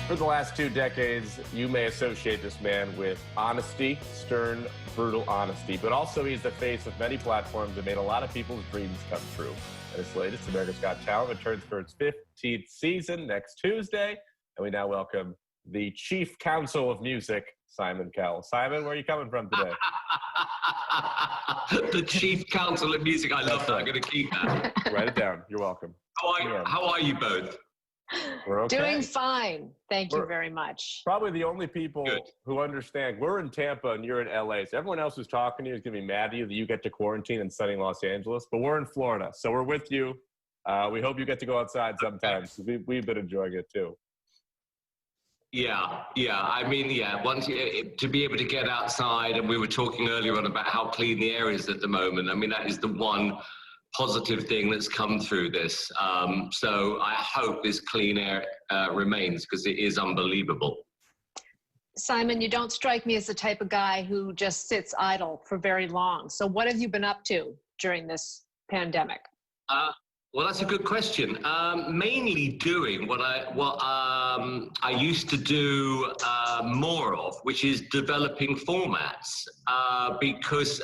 For the last 2 decades, you may associate this man with honesty, stern, brutal honesty, but also he's the face of many platforms that made a lot of people's dreams come true. And his latest, America's Got Talent, returns for its 15th season next Tuesday. And we now welcome the Chief Counsel of Music, Simon Cowell. Simon, where are you coming from today? The Chief Counsel of Music. I love that. I'm going to keep that. Write it down. You're welcome. How are you both? We're okay. Doing fine. Thank you very much. Probably the only people who understand. We're in Tampa and you're in LA. So everyone else who's talking to you is going to be mad at you that you get to quarantine in sunny Los Angeles. But we're in Florida. So we're with you. We hope you get to go outside sometimes. We've been enjoying it too. Yeah. I mean, once to be able to get outside, and we were talking earlier on about how clean the air is at the moment. I mean, that is the one positive thing that's come through this. So I hope this clean air remains, because it is unbelievable. Simon, you don't strike me as the type of guy who just sits idle for very long. So what have you been up to during this pandemic? Well, that's a good question. Mainly doing what I used to do more of, which is developing formats. Because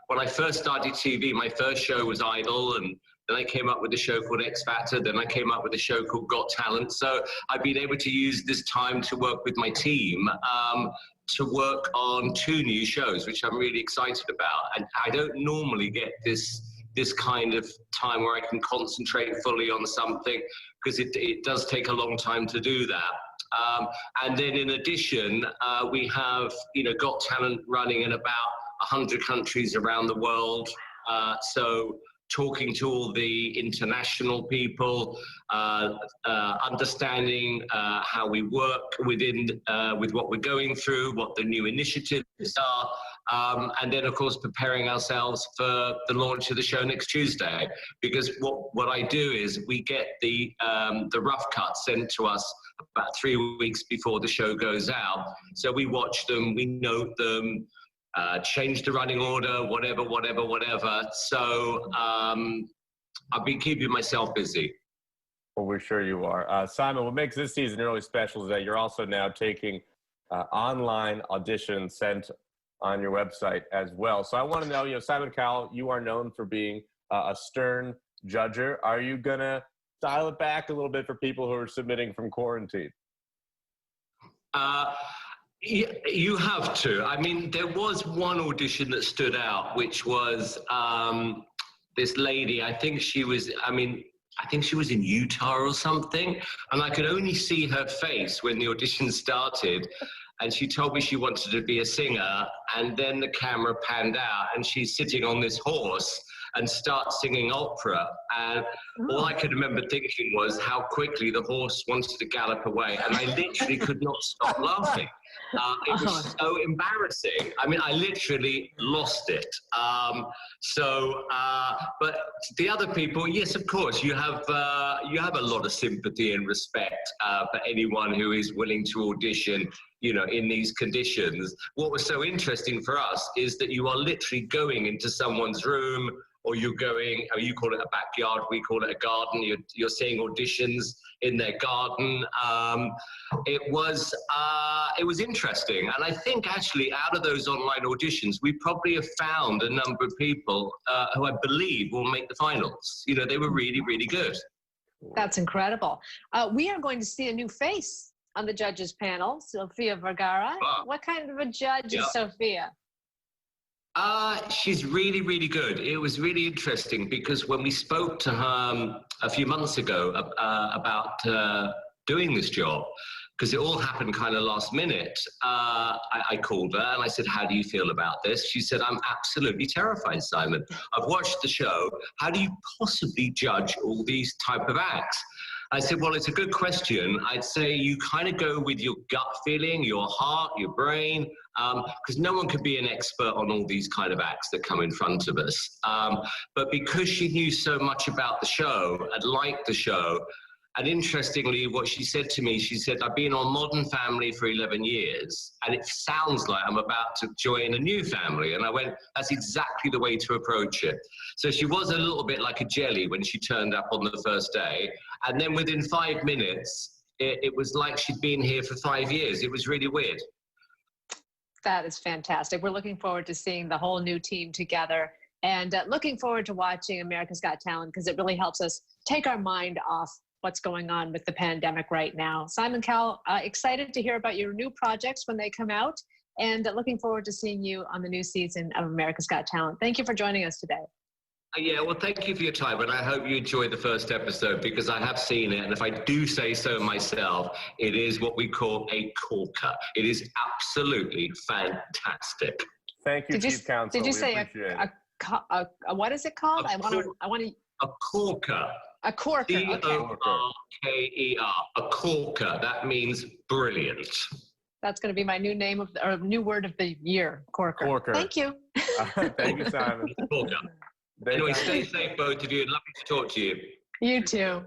when I first started TV, my first show was Idol, and then I came up with a show called X Factor. Then I came up with a show called Got Talent. So I've been able to use this time to work with my team to work on 2 new shows, which I'm really excited about. And I don't normally get this kind of time where I can concentrate fully on something, because it does take a long time to do that. And then in addition, we have, Got Talent running in about 100 countries around the world. So talking to all the international people, understanding how we work with what we're going through, what the new initiatives are, and then, of course, preparing ourselves for the launch of the show next Tuesday. Because what I do is we get the rough cuts sent to us about 3 weeks before the show goes out. So we watch them, we note them, change the running order, whatever. So I've been keeping myself busy. Well, we're sure you are. Simon, what makes this season really special is that you're also now taking online auditions sent on your website as well. So I want to know, Simon Cowell, you are known for being a stern judger. Are you going to dial it back a little bit for people who are submitting from quarantine? You have to. I mean, there was one audition that stood out, which was this lady. I think she was in Utah or something, and I could only see her face when the audition started. And she told me she wanted to be a singer, and then the camera panned out, and she's sitting on this horse and starts singing opera. And all I could remember thinking was how quickly the horse wanted to gallop away, and I literally could not stop laughing. It was so embarrassing. I mean, I literally lost it. But the other people, yes, of course, you have a lot of sympathy and respect for anyone who is willing to audition, in these conditions. What was so interesting for us is that you are literally going into someone's room, or you call it a backyard, we call it a garden. You're seeing auditions in their garden. It was interesting. And I think actually out of those online auditions, we probably have found a number of people who I believe will make the finals. They were really, really good. That's incredible. We are going to see a new face on the judges panel, Sofia Vergara. What kind of a judge is Sofia? She's really, really good. It was really interesting because when we spoke to her a few months ago about doing this job, because it all happened kind of last minute, I called her and I said, how do you feel about this? She said, I'm absolutely terrified, Simon. I've watched the show. How do you possibly judge all these type of acts? I said, well, it's a good question. I'd say you kind of go with your gut feeling, your heart, your brain, because no one could be an expert on all these kind of acts that come in front of us. But because she knew so much about the show and liked the show, and interestingly, what she said to me, she said, I've been on Modern Family for 11 years, and it sounds like I'm about to join a new family. And I went, that's exactly the way to approach it. So she was a little bit like a jelly when she turned up on the first day. And then within 5 minutes, it was like she'd been here for 5 years. It was really weird. That is fantastic. We're looking forward to seeing the whole new team together, and looking forward to watching America's Got Talent, because it really helps us take our mind off what's going on with the pandemic right now. Simon Cowell, excited to hear about your new projects when they come out, and looking forward to seeing you on the new season of America's Got Talent. Thank you for joining us today. Yeah, well, thank you for your time, and I hope you enjoyed the first episode, because I have seen it, and if I do say so myself, it is what we call a corker. It is absolutely fantastic. Thank you, Chief Counsel. Did you say a what is it called? I want to. A corker. A corker. Okay. C-O-R-K-E-R. A corker. That means brilliant. That's going to be my new name or new word of the year. Corker. Corker. Thank you. Thank you, Simon. Corker. Anyway, stay safe, both of you. Lovely to talk to you. You too.